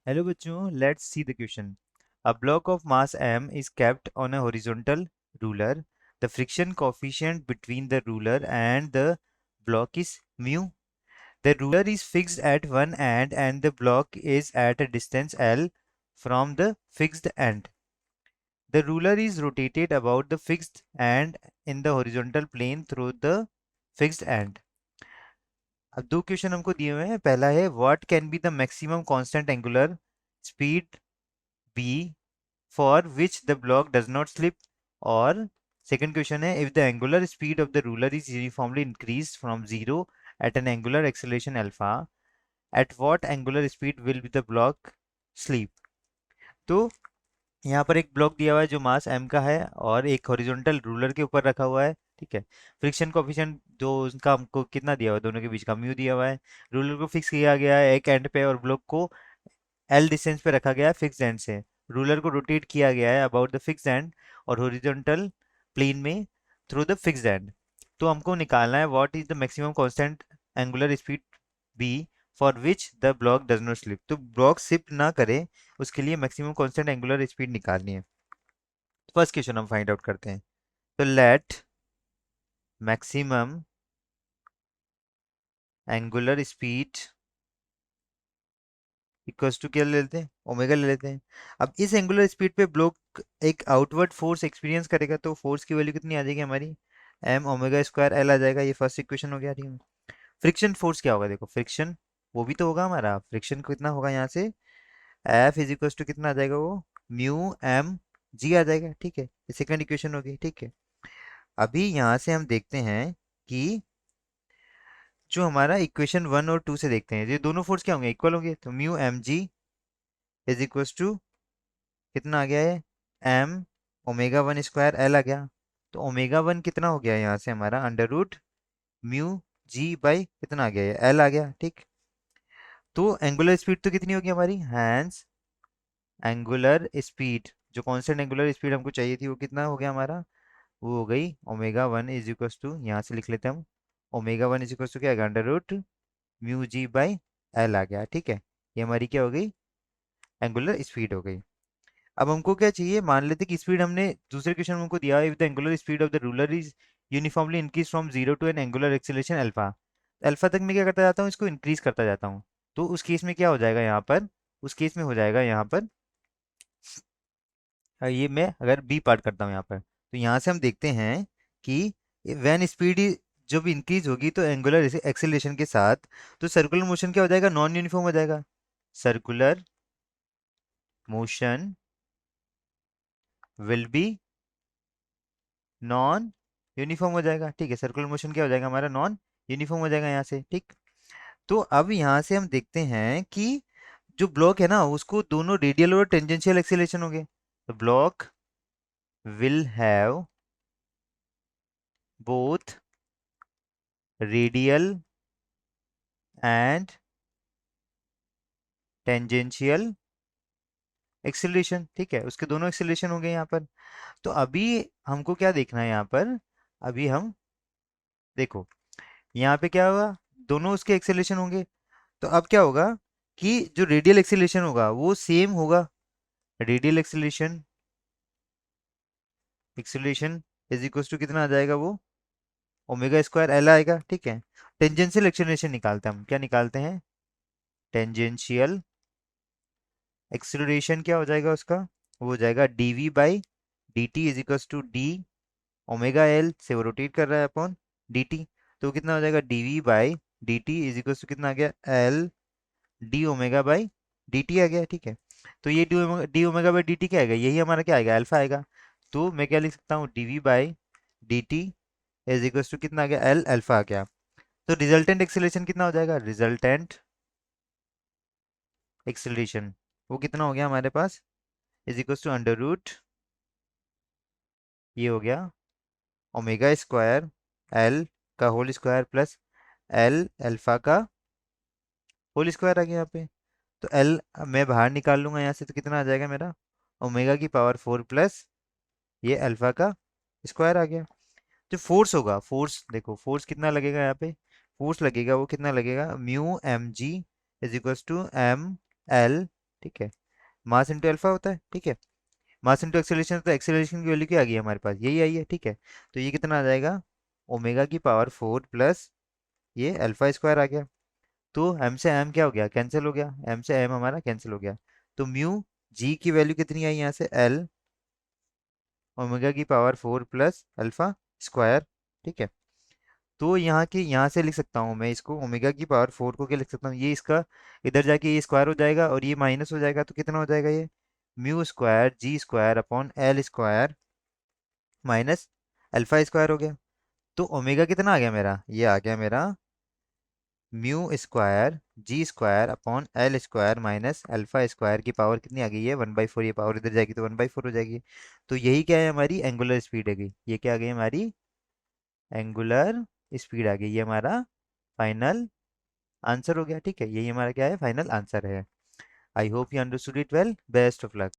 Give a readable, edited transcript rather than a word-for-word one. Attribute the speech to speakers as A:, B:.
A: Hello bachcho, let's see the question. A block of mass m is kept on a horizontal ruler. The friction coefficient between the ruler and the block is mu. The ruler is fixed at one end and the block is at a distance L from the fixed end. The ruler is rotated about the fixed end in the horizontal plane through the fixed end. अब दो question हमको दिए हुए हैं. पहला है what can be the maximum constant angular speed be for which the block does not slip, or second question है if the angular speed of the ruler is uniformly increased from 0 at an angular acceleration alpha, at what angular speed will be the block slip. तो यहाँ पर एक block दिया हुआ है जो मास m का है और एक हॉरिजॉन्टल रूलर के ऊपर रखा हुआ है. ठीक है. फ्रिक्शन कोफिशिएंट जो उसका हमको कितना दिया हुआ है, दोनों के बीच का म्यू दिया हुआ है. रूलर को फिक्स किया गया है एक एंड पे और ब्लॉक को एल डिस्टेंस पे रखा गया है फिक्स एंड से. रूलर को रोटेट किया गया है अबाउट द फिक्स एंड और हॉरिजॉन्टल प्लेन में थ्रू द फिक्स एंड. तो हमको निकालना है what is the maximum constant angular speed be for which the block does not slip. तो ब्लॉक स्लिप ना करे उसके लिए मैक्सिमम कांस्टेंट एंगुलर स्पीड निकालनी है. फर्स्ट क्वेश्चन हम फाइंड आउट करते हैं. तो let maximum angular speed equals to क्या ले लेते हैं, ओमेगा ले लेते हैं. अब इस एंगुलर स्पीड पे ब्लॉक एक आउटवर्ड फोर्स एक्सपीरियंस करेगा तो फोर्स की वैल्यू कितनी आ जाएगी हमारी, एम ओमेगा स्क्वायर एल आ जाएगा. ये फर्स्ट इक्वेशन हो गया. ठीक है. फ्रिक्शन फोर्स क्या होगा, देखो फ्रिक्शन वो भी तो होगा हमारा. फ्रिक्शन कितना होगा यहाँ से, एफ इज इक्वल्स टू कितना आ जाएगा वो, म्यू एम जी आ जाएगा. ठीक है. ये सेकंड इक्वेशन होगी. ठीक है. अभी यहाँ से हम देखते हैं कि जो हमारा इक्वेशन 1 और 2 से देखते हैं ये दोनों फोर्स क्या होंगे, इक्वल होंगे. तो mu M G is equals to कितना आ गया है, M omega one square L आ गया. तो ओमेगा वन कितना हो गया यहाँ से हमारा, under root mu ji by कितना आ गया है, एल आ गया. ठीक. तो एंगुलर स्पीड तो कितनी होगी हमारी, हैंस एंगुलर स्पीड जो कांस्टेंट एंगुलर स्पीड हमको चाहिए थी वो कितना हो गया हमारा, वो हो गई omega one is equals to, यहाँ से लिख लेते हैं हम, omega one is equals to क्या आएगा, under root mu ji by L आ गया. ठीक है. ये हमारी क्या हो गई, एंगुलर स्पीड हो गई. अब हमको क्या चाहिए, मान लेते कि स्पीड हमने दूसरे क्वेश्चन में हमको दिया, if the angular speed of the ruler is uniformly increase from zero to an angular acceleration alpha. Alpha तक मैं क्या करता जाता हूँ, इसको इंक्रीज करता जाता हूँ. तो उस केस में क्या हो जाएगा यहाँ पर, उस केस में हो जाएगा यहाँ पर, ये मैं अगर बी पार्ट करता हूँ यहाँ पर, तो यहाँ से हम देखते हैं कि वैन स्पीड जब इंक्रीज होगी तो एंगुलर एक्सेलरेशन के साथ, तो सर्कुलर मोशन क्या हो जाएगा, नॉन यूनिफॉर्म हो जाएगा. Circular motion will be non uniform हो जाएगा. ठीक है. सर्कुलर मोशन क्या हो जाएगा हमारा, नॉन यूनिफॉर्म हो जाएगा यहाँ से. ठीक. तो अब यहाँ से हम देखते हैं कि जो ब्लॉक है ना उसको दोनों रेडियल और टेंजेंशियल एक्सेलरेशन होंगे. तो block will have both radial and tangential acceleration. ठीक है. उसके दोनों एक्सेलरेशन होंगे यहाँ पर. तो अभी हमको क्या देखना है यहाँ पर, अभी हम देखो यहाँ पे क्या होगा, दोनों उसके एक्सेलरेशन होंगे. तो अब क्या होगा कि जो रेडियल एक्सेलरेशन होगा वो सेम होगा. Radial acceleration acceleration is equal to कितना आ जाएगा वो, ओमेगा स्क्वायर एल आएगा. ठीक है. टेंजेंशियल एक्सेलरेशन निकालते हैं हम, क्या निकालते हैं, टेंजेंशियल एक्सेलरेशन क्या हो जाएगा उसका, वो हो जाएगा dv by D T is equal to d omega l से वो रोटेट कर रहा है अपॉन डी टी. तो कितना हो जाएगा, dv by D T is equal to कितना आ गया, L D omega by D T आ गया. ठीक है. तो ये D omega by D T क्या आएगा, यही हमारा क्या आएगा, अल्फा आएगा. तो मैं क्या लिख सकता हूँ, dv by D T is equal to कितना आ गया, एल अल्फा आ गया. तो रिजल्टेंट एक्सेलरेशन कितना हो जाएगा, रिजल्टेंट एक्सेलरेशन वो कितना हो गया हमारे पास, is equal to under root, ये हो गया ओमेगा स्क्वायर एल का whole square plus L alpha का होल स्क्वायर आ गया यहाँ पे. तो एल मैं बाहर निकाल लूंगा यहाँ से तो कितना आ जाएगा मेरा, ओमेगा की पावर 4 प्लस ये अल्फा का स्क्वायर आ गया. जो फोर्स होगा, फोर्स देखो फोर्स कितना लगेगा यहाँ पे, फोर्स लगेगा वो कितना लगेगा, mu M G is equal to m l ठीक है। मास इंटू अल्फा होता है, ठीक है। मास इंटू एक्सेलरेशन, तो एक्सेलरेशन की वैल्यू क्या आ गई हमारे पास, यही आई है, ठीक है। तो ये कितना आ जाएगा, ओमेगा की पावर 4 प्लस ये अल्फा स्क्वायर आ गया। तो एम से एम क्या हो गया, कैंसिल हो गया, एम से एम हमारा कैंसिल हो गया। तो म्यू जी की वैल्यू कितनी आई यहाँ से, एल ओमेगा की पावर 4 प्लस अल्फा स्क्वायर, ठीक है। तो यहाँ से लिख सकता हूँ मैं इसको, ओमेगा की पावर 4 को क्या लिख सकता हूँ, ये इसका इधर जाके ये स्क्वायर हो जाएगा और ये माइनस हो जाएगा, तो कितना हो जाएगा ये, mu square G square upon L square minus alpha square हो गया। तो ओमेगा कितना आ गया मेरा, ये आ गया मेरा mu square G square upon L square minus alpha square की पावर कितनी आ गई है, 1/4। ये पावर इधर जाएगी तो 1/4 हो जाएगी। तो यही क्या है, हमारी एंगुलर स्पीड है गई, ये क्या आ गई हमारी एंगुलर स्पीड आ गई, ये हमारा फाइनल आंसर हो गया, ठीक है। यही हमारा क्या है, फाइनल आंसर है। I hope you understood it well, best of luck.